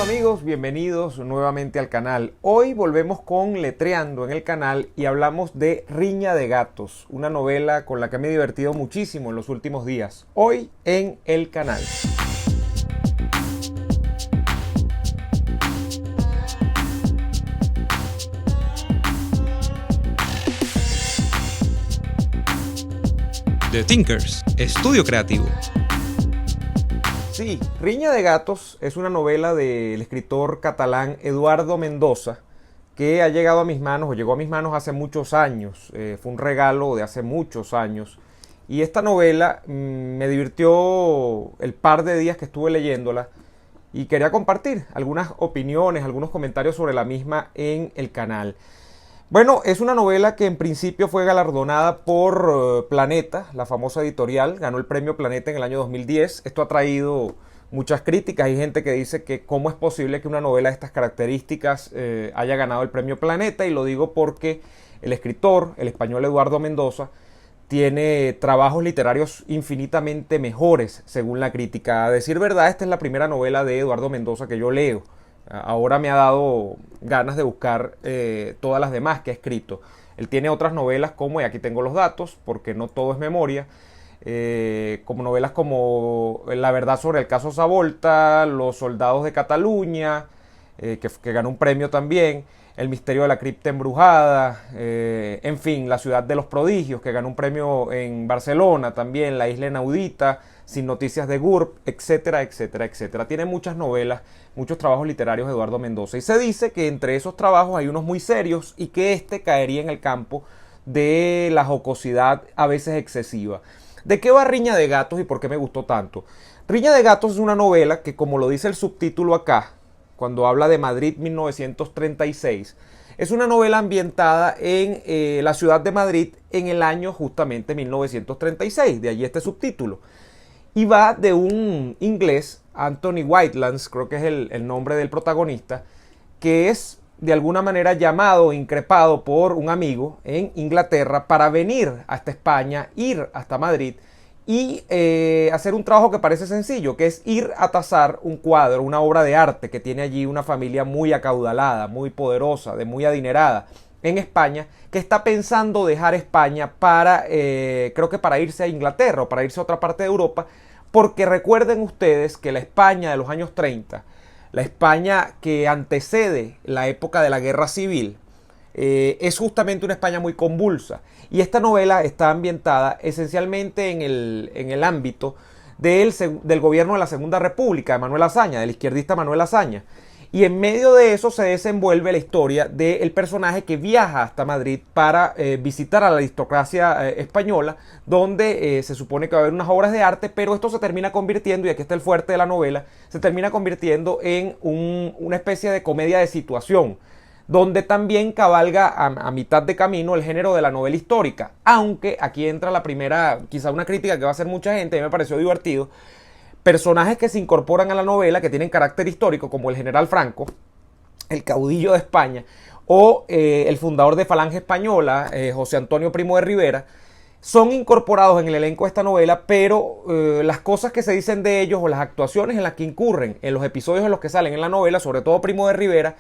amigos, bienvenidos nuevamente al canal. Hoy volvemos con Letreando en el canal y hablamos de Riña de Gatos, una novela con la que me he divertido muchísimo en los últimos días. Hoy en el canal. The Thinkers, estudio creativo. Sí, Riña de Gatos es una novela del escritor catalán Eduardo Mendoza que ha llegado a mis manos, o llegó a mis manos hace muchos años. Fue un regalo de hace muchos años. Y esta novela me divirtió el par de días que estuve leyéndola y quería compartir algunas opiniones, algunos comentarios sobre la misma en el canal. Bueno, es una novela que en principio fue galardonada por Planeta, la famosa editorial, ganó el premio Planeta en el año 2010. Esto ha traído muchas críticas. Hay gente que dice que cómo es posible que una novela de estas características haya ganado el premio Planeta, y lo digo porque el escritor, el español Eduardo Mendoza, tiene trabajos literarios infinitamente mejores según la crítica. A decir verdad, esta es la primera novela de Eduardo Mendoza que yo leo. Ahora me ha dado ganas de buscar todas las demás que ha escrito. Él tiene otras novelas como, y aquí tengo los datos porque no todo es memoria, como novelas como La verdad sobre el caso Savolta, Los soldados de Cataluña, que ganó un premio también, El misterio de la cripta embrujada, en fin, La ciudad de los prodigios, que ganó un premio en Barcelona también, La isla inaudita, Sin noticias de GURB, etcétera, etcétera, etcétera. Tiene muchas novelas, muchos trabajos literarios de Eduardo Mendoza. Y se dice que entre esos trabajos hay unos muy serios y que este caería en el campo de la jocosidad a veces excesiva. ¿De qué va Riña de Gatos y por qué me gustó tanto? Riña de Gatos es una novela que, como lo dice el subtítulo acá, cuando habla de Madrid 1936, es una novela ambientada en la ciudad de Madrid en el año justamente 1936, de allí este subtítulo. Y va de un inglés, Anthony Whitelands, creo que es el nombre del protagonista, que es de alguna manera llamado, increpado por un amigo en Inglaterra para venir hasta España, ir hasta Madrid y hacer un trabajo que parece sencillo, que es ir a tasar un cuadro, una obra de arte que tiene allí una familia muy acaudalada, muy poderosa, de muy adinerada en España, que está pensando dejar España para, creo que para irse a Inglaterra o para irse a otra parte de Europa, porque recuerden ustedes que la España de los años 30, la España que antecede la época de la Guerra Civil, es justamente una España muy convulsa. Y esta novela está ambientada esencialmente en el ámbito del gobierno de la Segunda República, de Manuel Azaña, del izquierdista Manuel Azaña. Y en medio de eso se desenvuelve la historia del personaje que viaja hasta Madrid para visitar a la aristocracia española, donde se supone que va a haber unas obras de arte, pero esto se termina convirtiendo, y aquí está el fuerte de la novela, se termina convirtiendo en una especie de comedia de situación, donde también cabalga a mitad de camino el género de la novela histórica. Aunque aquí entra la primera, quizá una crítica que va a hacer mucha gente, a mí me pareció divertido. Personajes que se incorporan a la novela, que tienen carácter histórico, como el general Franco, el caudillo de España, o el fundador de Falange Española, José Antonio Primo de Rivera, son incorporados en el elenco de esta novela, pero las cosas que se dicen de ellos o las actuaciones en las que incurren en los episodios en los que salen en la novela, sobre todo Primo de Rivera,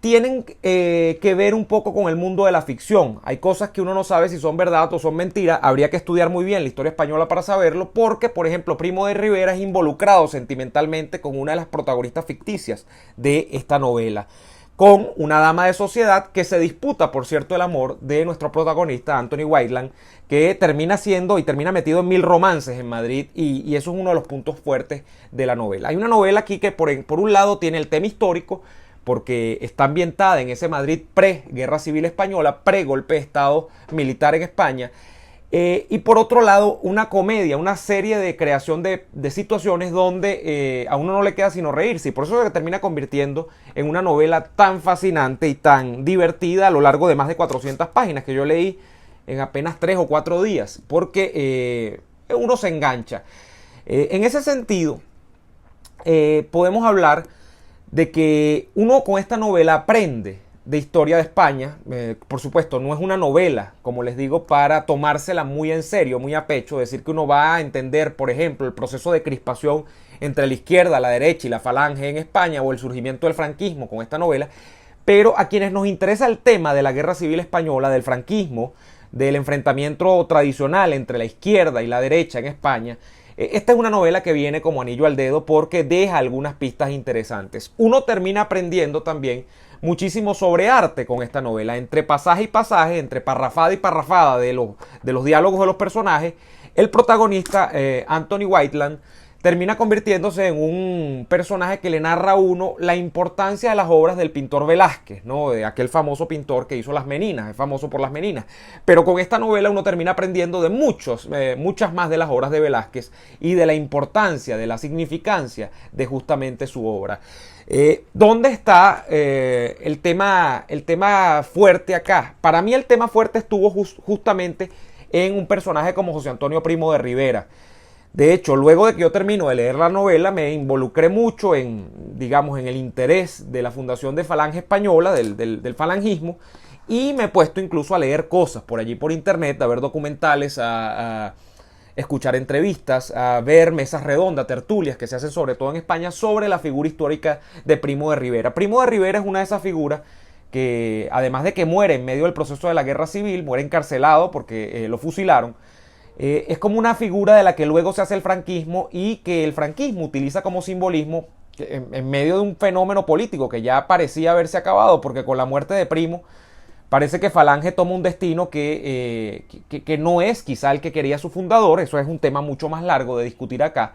tienen que ver un poco con el mundo de la ficción. Hay cosas que uno no sabe si son verdad o son mentiras. Habría que estudiar muy bien la historia española para saberlo, porque, por ejemplo, Primo de Rivera es involucrado sentimentalmente con una de las protagonistas ficticias de esta novela, con una dama de sociedad que se disputa, por cierto, el amor de nuestro protagonista, Anthony Whiteland, que termina siendo y termina metido en 1000 romances en Madrid, y eso es uno de los puntos fuertes de la novela. Hay una novela aquí que por un lado tiene el tema histórico, porque está ambientada en ese Madrid pre-Guerra Civil Española, pre-golpe de Estado militar en España. Y por otro lado, una comedia, una serie de creación de situaciones donde a uno no le queda sino reírse. Y por eso se termina convirtiendo en una novela tan fascinante y tan divertida a lo largo de más de 400 páginas que yo leí en apenas 3 o 4 días. Porque uno se engancha. En ese sentido, podemos hablar de que uno con esta novela aprende de historia de España. Por supuesto, no es una novela, como les digo, para tomársela muy en serio, muy a pecho, decir que uno va a entender, por ejemplo, el proceso de crispación entre la izquierda, la derecha y la falange en España, o el surgimiento del franquismo con esta novela. Pero a quienes nos interesa el tema de la Guerra Civil Española, del franquismo, del enfrentamiento tradicional entre la izquierda y la derecha en España, esta es una novela que viene como anillo al dedo porque deja algunas pistas interesantes. Uno termina aprendiendo también muchísimo sobre arte con esta novela, entre pasaje y pasaje, entre parrafada y parrafada de los diálogos de los personajes. El protagonista, Anthony Whiteland, termina convirtiéndose en un personaje que le narra a uno la importancia de las obras del pintor Velázquez, ¿no? De aquel famoso pintor que hizo Las Meninas, es famoso por Las Meninas. Pero con esta novela uno termina aprendiendo de muchas más de las obras de Velázquez y de la importancia, de la significancia de justamente su obra. ¿Dónde está el tema fuerte acá? Para mí el tema fuerte estuvo justamente en un personaje como José Antonio Primo de Rivera. De hecho, luego de que yo termino de leer la novela, me involucré mucho en el interés de la fundación de Falange Española, del falangismo, y me he puesto incluso a leer cosas por allí por internet, a ver documentales, a escuchar entrevistas, a ver mesas redondas, tertulias que se hacen sobre todo en España sobre la figura histórica de Primo de Rivera. Primo de Rivera es una de esas figuras que, además de que muere en medio del proceso de la Guerra Civil, muere encarcelado porque lo fusilaron. Es como una figura de la que luego se hace el franquismo y que el franquismo utiliza como simbolismo en medio de un fenómeno político que ya parecía haberse acabado, porque con la muerte de Primo parece que Falange toma un destino que no es quizá el que quería su fundador. Eso es un tema mucho más largo de discutir acá.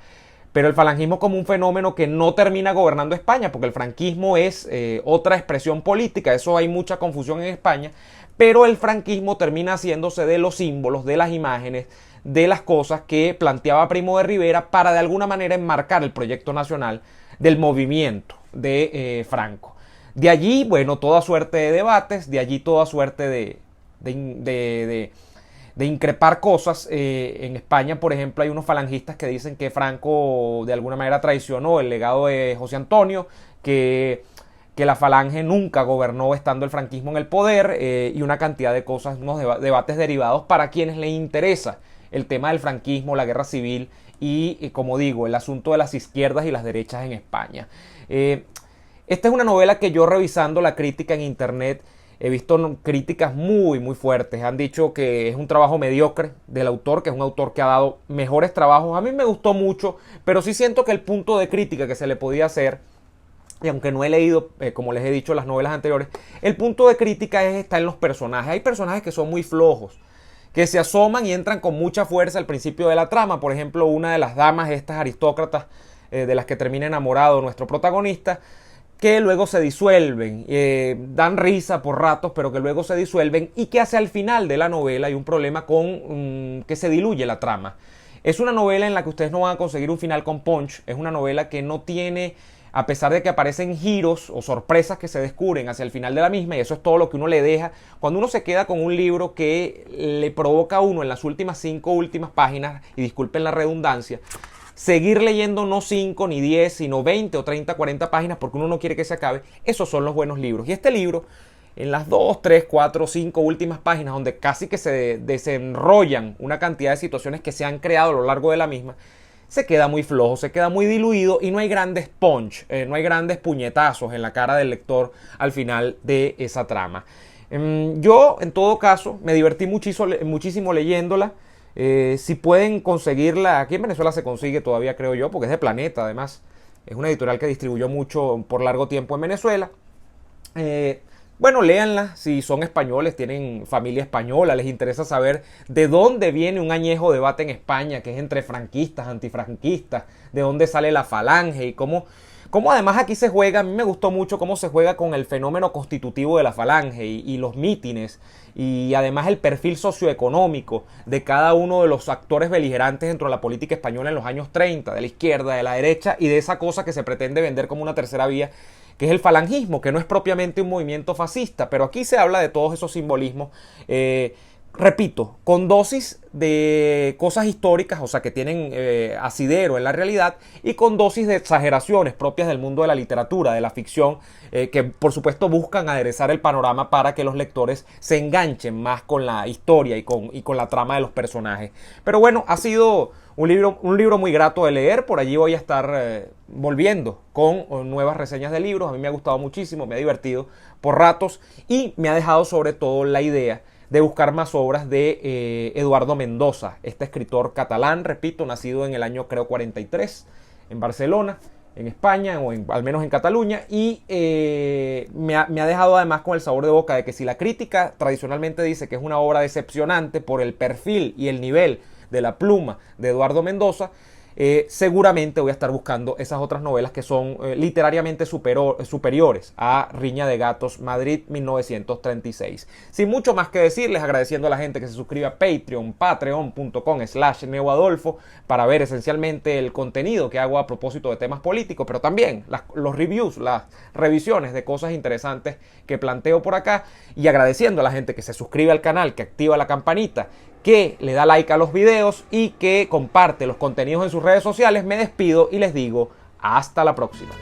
Pero el falangismo como un fenómeno que no termina gobernando España, porque el franquismo es otra expresión política, eso hay mucha confusión en España, pero el franquismo termina haciéndose de los símbolos, de las imágenes, de las cosas que planteaba Primo de Rivera para de alguna manera enmarcar el proyecto nacional del movimiento de Franco. De allí, bueno, toda suerte de debates, de allí toda suerte de increpar cosas. En España, por ejemplo, hay unos falangistas que dicen que Franco de alguna manera traicionó el legado de José Antonio, que la falange nunca gobernó estando el franquismo en el poder, y una cantidad de cosas, unos debates derivados para quienes les interesa el tema del franquismo, la guerra civil y, como digo, el asunto de las izquierdas y las derechas en España. Esta es una novela que yo, revisando la crítica en internet, he visto críticas muy fuertes. Han dicho que es un trabajo mediocre del autor, que es un autor que ha dado mejores trabajos. A mí me gustó mucho, pero sí siento que el punto de crítica que se le podía hacer, y aunque no he leído, como les he dicho, las novelas anteriores, el punto de crítica está en los personajes. Hay personajes que son muy flojos, que se asoman y entran con mucha fuerza al principio de la trama. Por ejemplo, una de las damas, estas aristócratas de las que termina enamorado nuestro protagonista, que luego se disuelven, dan risa por ratos, pero que luego se disuelven, y que hacia el final de la novela hay un problema con que se diluye la trama. Es una novela en la que ustedes no van a conseguir un final con punch. Es una novela que no tiene, a pesar de que aparecen giros o sorpresas que se descubren hacia el final de la misma, y eso es todo lo que uno le deja cuando uno se queda con un libro que le provoca a uno en las últimas 5 últimas páginas, y disculpen la redundancia, seguir leyendo no 5 ni 10, sino 20 o 30, 40 páginas, porque uno no quiere que se acabe. Esos son los buenos libros. Y este libro, en las 2, 3, 4, 5 últimas páginas, donde casi que se desenrollan una cantidad de situaciones que se han creado a lo largo de la misma, se queda muy flojo, se queda muy diluido, y no hay grandes punch, no hay grandes puñetazos en la cara del lector al final de esa trama. Yo, en todo caso, me divertí muchísimo leyéndola. Si pueden conseguirla, aquí en Venezuela se consigue todavía, creo yo, porque es de Planeta, además. Es una editorial que distribuyó mucho por largo tiempo en Venezuela. Bueno, léanla. Si son españoles, tienen familia española, les interesa saber de dónde viene un añejo debate en España, que es entre franquistas, antifranquistas, de dónde sale la falange y cómo además aquí se juega. A mí me gustó mucho cómo se juega con el fenómeno constitutivo de la falange y los mítines, y además el perfil socioeconómico de cada uno de los actores beligerantes dentro de la política española en los años 30, de la izquierda, de la derecha, y de esa cosa que se pretende vender como una tercera vía, que es el falangismo, que no es propiamente un movimiento fascista, pero aquí se habla de todos esos simbolismos repito, con dosis de cosas históricas, o sea, que tienen asidero en la realidad, y con dosis de exageraciones propias del mundo de la literatura, de la ficción, que por supuesto buscan aderezar el panorama para que los lectores se enganchen más con la historia y con la trama de los personajes. Pero bueno, ha sido un libro muy grato de leer. Por allí voy a estar volviendo con nuevas reseñas de libros. A mí me ha gustado muchísimo, me ha divertido por ratos y me ha dejado sobre todo la idea de buscar más obras de Eduardo Mendoza, este escritor catalán, repito, nacido en el año creo 43 en Barcelona, en España, o al menos en Cataluña, y me ha dejado además con el sabor de boca de que si la crítica tradicionalmente dice que es una obra decepcionante por el perfil y el nivel de la pluma de Eduardo Mendoza, seguramente voy a estar buscando esas otras novelas que son literariamente superiores a Riña de Gatos, Madrid 1936. Sin mucho más que decirles, agradeciendo a la gente que se suscribe a Patreon, patreon.com/neoadolfo, para ver esencialmente el contenido que hago a propósito de temas políticos, pero también los reviews, las revisiones de cosas interesantes que planteo por acá, y agradeciendo a la gente que se suscribe al canal, que activa la campanita, que le da like a los videos y que comparte los contenidos en sus redes sociales. Me despido y les digo hasta la próxima.